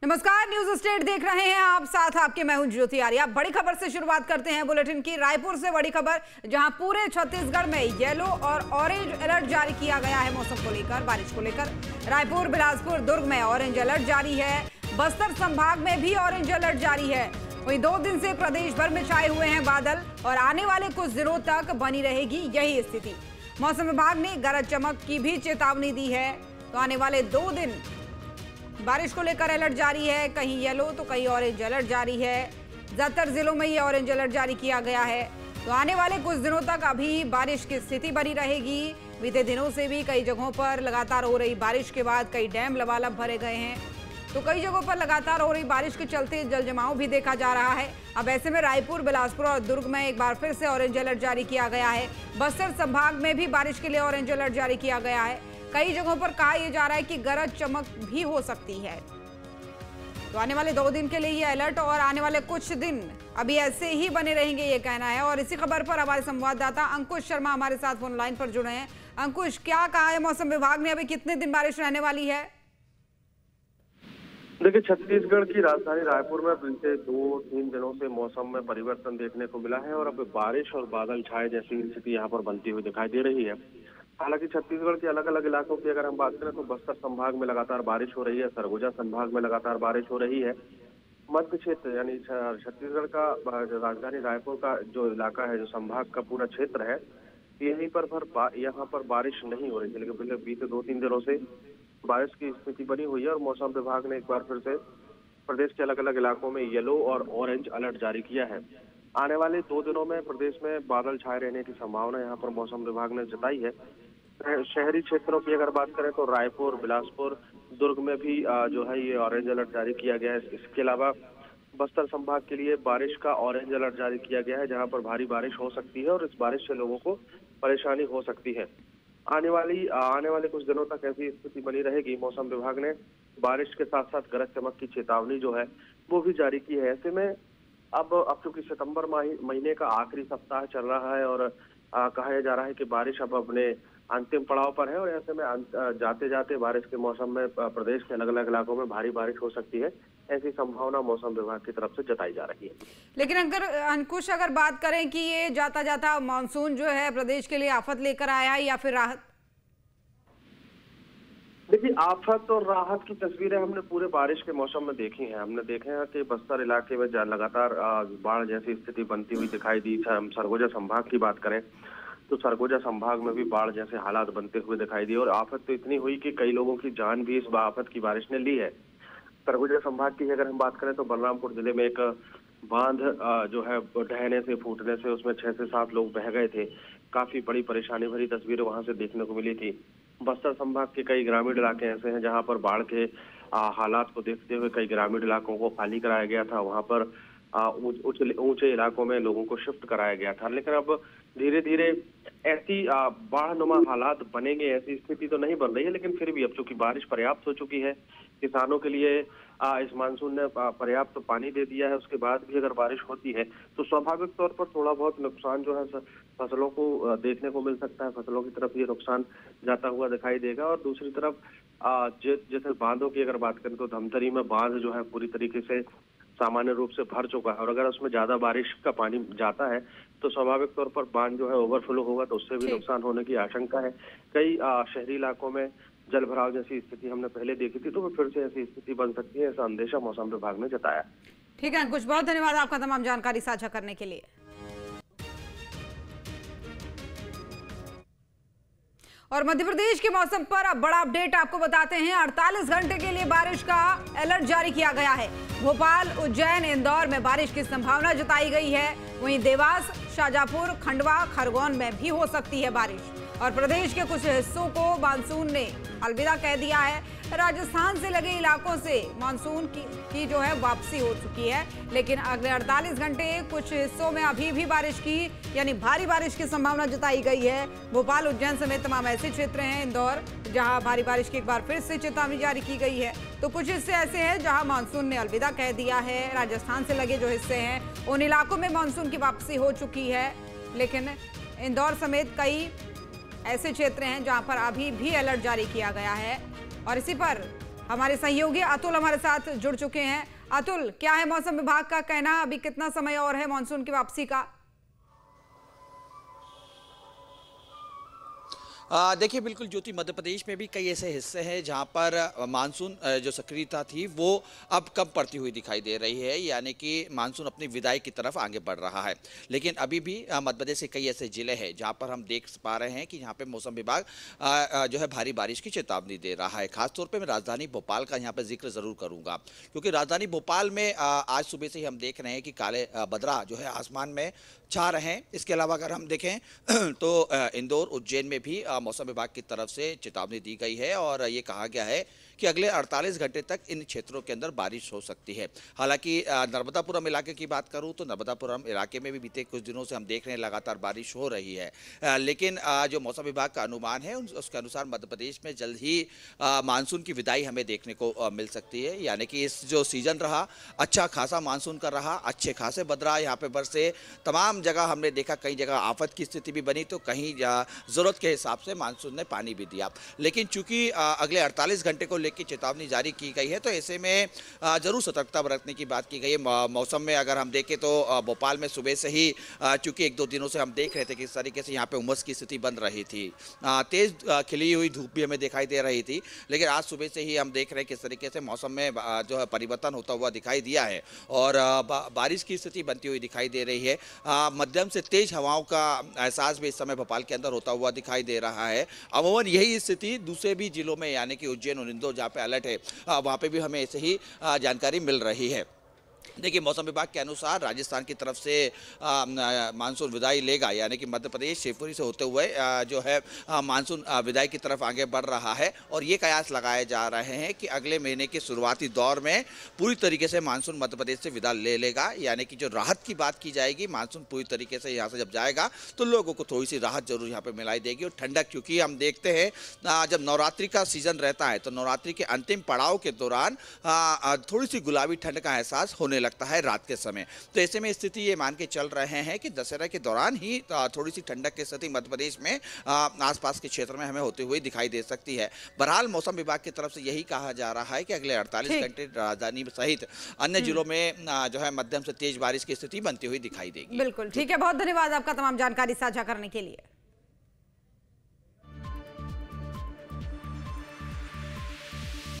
नमस्कार, news state देख रहे हैं आप, साथ आपके मैं हूं ज्योति आर्या। बड़ी खबर से शुरुआत करते हैं बुलेटिन की। रायपुर से बड़ी खबर, जहां पूरे छत्तीसगढ़ में येलो और ऑरेंज अलर्ट जारी किया गया है मौसम को लेकर, बारिश को लेकर। रायपुर, बिलासपुर, दुर्ग में ऑरेंज अलर्ट जारी है। बस्तर संभाग में भी ऑरेंज अलर्ट जारी है। वहीं 2 दिन से प्रदेश भर में छाए हुए हैं बादल और आने वाले कुछ दिनों तक बनी रहेगी यही स्थिति। मौसम विभाग ने गरज चमक की भी चेतावनी दी है। तो आने वाले 2 दिन बारिश को लेकर अलर्ट जारी है, कहीं येलो तो कहीं ऑरेंज अलर्ट जारी है। ज्यादातर जिलों में ये ऑरेंज अलर्ट जारी किया गया है। तो आने वाले कुछ दिनों तक अभी बारिश की स्थिति बनी रहेगी। बीते दिनों से भी कई जगहों पर लगातार हो रही बारिश के बाद कई डैम लबालब भरे गए हैं। तो कई जगहों पर लगातार हो रही बारिश के चलते जल जमाव भी देखा जा रहा है। अब ऐसे में रायपुर, बिलासपुर और दुर्ग में एक बार फिर से ऑरेंज अलर्ट जारी किया गया है। बस्तर संभाग में भी बारिश के लिए ऑरेंज अलर्ट जारी किया गया है। कई जगहों पर कहा यह जा रहा है कि गरज चमक भी हो सकती है। तो आने वाले 2 दिन के लिए ये अलर्ट और आने वाले कुछ दिन अभी ऐसे ही बने रहेंगे, ये कहना है। और इसी खबर पर हमारे संवाददाता अंकुश शर्मा हमारे साथ फोन लाइन पर जुड़े हैं। अंकुश, क्या कहा है मौसम विभाग ने, अभी कितने दिन बारिश रहने वाली है? देखिए, छत्तीसगढ़ की राजधानी रायपुर में बीते 2-3 दिनों से मौसम में परिवर्तन देखने को मिला है और अब बारिश और बादल छाए जैसी स्थिति यहाँ पर बनती हुई दिखाई दे रही है। हालांकि छत्तीसगढ़ के अलग अलग इलाकों की अगर हम बात करें तो बस्तर संभाग में लगातार बारिश हो रही है, सरगुजा संभाग में लगातार बारिश हो रही है। मध्य क्षेत्र यानी छत्तीसगढ़ का राजधानी रायपुर का जो इलाका है, जो संभाग का पूरा क्षेत्र है, यहीं पर यहाँ पर बारिश नहीं हो रही है। लेकिन बीते 2-3 दिनों से बारिश की स्थिति बनी हुई है और मौसम विभाग ने एक बार फिर से प्रदेश के अलग अलग इलाकों में येलो और ऑरेंज अलर्ट जारी किया है। आने वाले 2 दिनों में प्रदेश में बादल छाए रहने की संभावना यहाँ पर मौसम विभाग ने जताई है। शहरी क्षेत्रों की अगर बात करें तो रायपुर, बिलासपुर, दुर्ग में भी जो है ये ऑरेंज अलर्ट जारी किया गया है। इसके अलावा बस्तर संभाग के लिए बारिश का ऑरेंज अलर्ट जारी किया गया है, जहाँ पर भारी बारिश हो सकती है और इस बारिश से लोगों को परेशानी हो सकती है। आने वाले कुछ दिनों तक ऐसी स्थिति बनी रहेगी। मौसम विभाग ने बारिश के साथ साथ गरज चमक की चेतावनी जो है वो भी जारी की है। ऐसे में अब चूंकि सितंबर महीने का आखिरी सप्ताह चल रहा है और कहा जा रहा है कि बारिश अब अपने अंतिम पड़ाव पर है और ऐसे में जाते जाते बारिश के मौसम में प्रदेश के अलग अलग इलाकों में भारी बारिश हो सकती है, ऐसी संभावना मौसम विभाग की तरफ से जताई जा रही है। लेकिन अगर अंकुश अगर बात करें कि ये जाता जाता मानसून जो है प्रदेश के लिए आफत लेकर आया है या फिर राहत? देखिए, आफत और राहत की तस्वीरें हमने पूरे बारिश के मौसम में देखी हैं। हमने देखे हैं कि बस्तर इलाके में लगातार बाढ़ जैसी स्थिति बनती हुई दिखाई दी। हम सरगुजा संभाग की बात करें तो सरगुजा संभाग में भी बाढ़ जैसे हालात बनते हुए दिखाई दिए और आफत तो इतनी हुई कि कई लोगों की जान भी इस आफत की बारिश ने ली है। सरगुजा संभाग की अगर हम बात करें तो बलरामपुर जिले में एक बांध जो है ढहने से, फूटने से उसमें 6 से 7 लोग बह गए थे। काफी बड़ी परेशानी भरी तस्वीरें वहां से देखने को मिली थी। बस्तर संभाग के कई ग्रामीण इलाके ऐसे हैं जहां पर बाढ़ के हालात को देखते हुए कई ग्रामीण इलाकों को खाली कराया गया था। वहां पर ऊंचे इलाकों में लोगों को शिफ्ट कराया गया था। लेकिन अब धीरे धीरे ऐसी बाढ़-नुमा हालात बनेंगे, ऐसी स्थिति तो नहीं बन रही है। लेकिन फिर भी अब चूंकि बारिश पर्याप्त हो चुकी है, किसानों के लिए इस मानसून ने पर्याप्त पानी दे दिया है, उसके बाद भी अगर बारिश होती है तो स्वाभाविक तौर पर थोड़ा बहुत नुकसान जो है फसलों को देखने को मिल सकता है। फसलों की तरफ ये नुकसान जाता हुआ दिखाई देगा। और दूसरी तरफ जैसे बांधों की अगर बात करें तो धमतरी में बांध जो है पूरी तरीके से सामान्य रूप से भर चुका है और अगर उसमें ज्यादा बारिश का पानी जाता है तो स्वाभाविक तौर पर बांध जो है ओवरफ्लो होगा तो उससे भी नुकसान होने की आशंका है। कई शहरी इलाकों में जल भराव जैसी स्थिति हमने पहले देखी थी, तो फिर से ऐसी स्थिति बन सकती है, ऐसा अंदेशा मौसम विभाग ने जताया। ठीक है अंकुश, बहुत धन्यवाद आपका तमाम जानकारी साझा करने के लिए। और मध्य प्रदेश के मौसम पर अब बड़ा अपडेट आपको बताते हैं। 48 घंटे के लिए बारिश का अलर्ट जारी किया गया है। भोपाल, उज्जैन, इंदौर में बारिश की संभावना जताई गई है। वहीं देवास, शाजापुर, खंडवा, खरगोन में भी हो सकती है बारिश। और प्रदेश के कुछ हिस्सों को मानसून ने अलविदा कह दिया है। राजस्थान से लगे इलाकों से मानसून की जो है वापसी हो चुकी है। लेकिन अगले 48 घंटे कुछ हिस्सों में अभी भी बारिश की यानी भारी बारिश की संभावना जताई गई है। भोपाल, उज्जैन समेत तमाम ऐसे क्षेत्र हैं, इंदौर, जहां भारी बारिश की एक बार फिर से चेतावनी जारी की गई है। तो कुछ हिस्से ऐसे हैं जहां मानसून ने अलविदा कह दिया है। राजस्थान से लगे जो हिस्से हैं उन इलाकों में मानसून की वापसी हो चुकी है। लेकिन इंदौर समेत कई ऐसे क्षेत्र हैं जहां पर अभी भी अलर्ट जारी किया गया है। और इसी पर हमारे सहयोगी अतुल हमारे साथ जुड़ चुके हैं। अतुल, क्या है मौसम विभाग का कहना, अभी कितना समय और है मानसून की वापसी का? देखिए बिल्कुल ज्योति, मध्य प्रदेश में भी कई ऐसे हिस्से हैं जहां पर मानसून जो सक्रियता थी वो अब कम पड़ती हुई दिखाई दे रही है, यानी कि मानसून अपनी विदाई की तरफ आगे बढ़ रहा है। लेकिन अभी भी मध्य प्रदेश के कई ऐसे जिले हैं जहां पर हम देख पा रहे हैं कि यहाँ पे मौसम विभाग जो है भारी बारिश की चेतावनी दे रहा है। खासतौर पर मैं राजधानी भोपाल का यहाँ पर जिक्र जरूर करूंगा, क्योंकि राजधानी भोपाल में आज सुबह से ही हम देख रहे हैं कि काले बदरा जो है आसमान में छा रहे हैं। इसके अलावा अगर हम देखें तो इंदौर, उज्जैन में भी मौसम विभाग की तरफ से चेतावनी दी गई है और ये कहा गया है कि अगले 48 घंटे तक इन क्षेत्रों के अंदर बारिश हो सकती है। हालांकि नर्मदापुरम इलाके की बात करूं तो नर्मदापुरम इलाके में भी बीते कुछ दिनों से हम देख रहे हैं लगातार बारिश हो रही है। लेकिन जो मौसम विभाग का अनुमान है उसके अनुसार मध्य प्रदेश में जल्द ही मानसून की विदाई हमें देखने को मिल सकती है। यानी कि इस जो सीजन रहा अच्छा खासा मानसून का रहा, अच्छे खासे बदरा यहाँ पे बरसे, तमाम जगह हमने देखा कई जगह आफत की स्थिति भी बनी तो कहीं ज़रूरत के हिसाब से मानसून ने पानी भी दिया। लेकिन चूंकि अगले 48 घंटे को की चेतावनी जारी की गई है तो ऐसे में जरूर सतर्कता बरतने की बात की गई है। मौसम में अगर हम देखें तो भोपाल में सुबह से ही चूंकि एक दो दिनों से हम देख रहे थे कि इस तरीके से यहाँ पे उमस की स्थिति बन रही थी, तेज खिली हुई धूप भी हमें दिखाई दे रही थी। लेकिन आज सुबह से ही हम देख रहे हैं किस तरीके से मौसम में जो है परिवर्तन होता हुआ दिखाई दिया है और बारिश की स्थिति बनती हुई दिखाई दे रही है। मध्यम से तेज हवाओं का एहसास भी इस समय भोपाल के अंदर होता हुआ दिखाई दे रहा है। अमूमन यही स्थिति दूसरे भी जिलों में यानी कि उज्जैन और इंदौर जहाँ पे अलर्ट है वहाँ पे भी हमें ऐसे ही जानकारी मिल रही है। देखिए मौसम विभाग के अनुसार राजस्थान की तरफ से मानसून विदाई लेगा, यानी कि मध्य प्रदेश शिवपुरी से होते हुए जो है मानसून विदाई की तरफ आगे बढ़ रहा है और ये कयास लगाए जा रहे हैं कि अगले महीने के शुरुआती दौर में पूरी तरीके से मानसून मध्य प्रदेश से विदा ले लेगा। यानी कि जो राहत की बात की जाएगी, मानसून पूरी तरीके से यहाँ से जब जाएगा तो लोगों को थोड़ी सी राहत जरूर यहाँ पर मिलाई देगी और ठंडक, क्योंकि हम देखते हैं जब नवरात्रि का सीजन रहता है तो नवरात्रि के अंतिम पड़ाव के दौरान थोड़ी सी गुलाबी ठंड का एहसास होने लगता है रात के समय। तो ऐसे में स्थिति ये मान के चल रहे हैं कि दशहरा के दौरान ही थोड़ी सी ठंडक की स्थिति मध्य प्रदेश में आसपास के क्षेत्र में हमें होते हुए दिखाई दे सकती है। बहरहाल मौसम विभाग की तरफ से यही कहा जा रहा है कि अगले 48 घंटे राजधानी सहित अन्य जिलों में जो है मध्यम से तेज बारिश की स्थिति बनती हुई दिखाई देगी। बिल्कुल ठीक है, बहुत धन्यवाद आपका तमाम जानकारी साझा करने के लिए।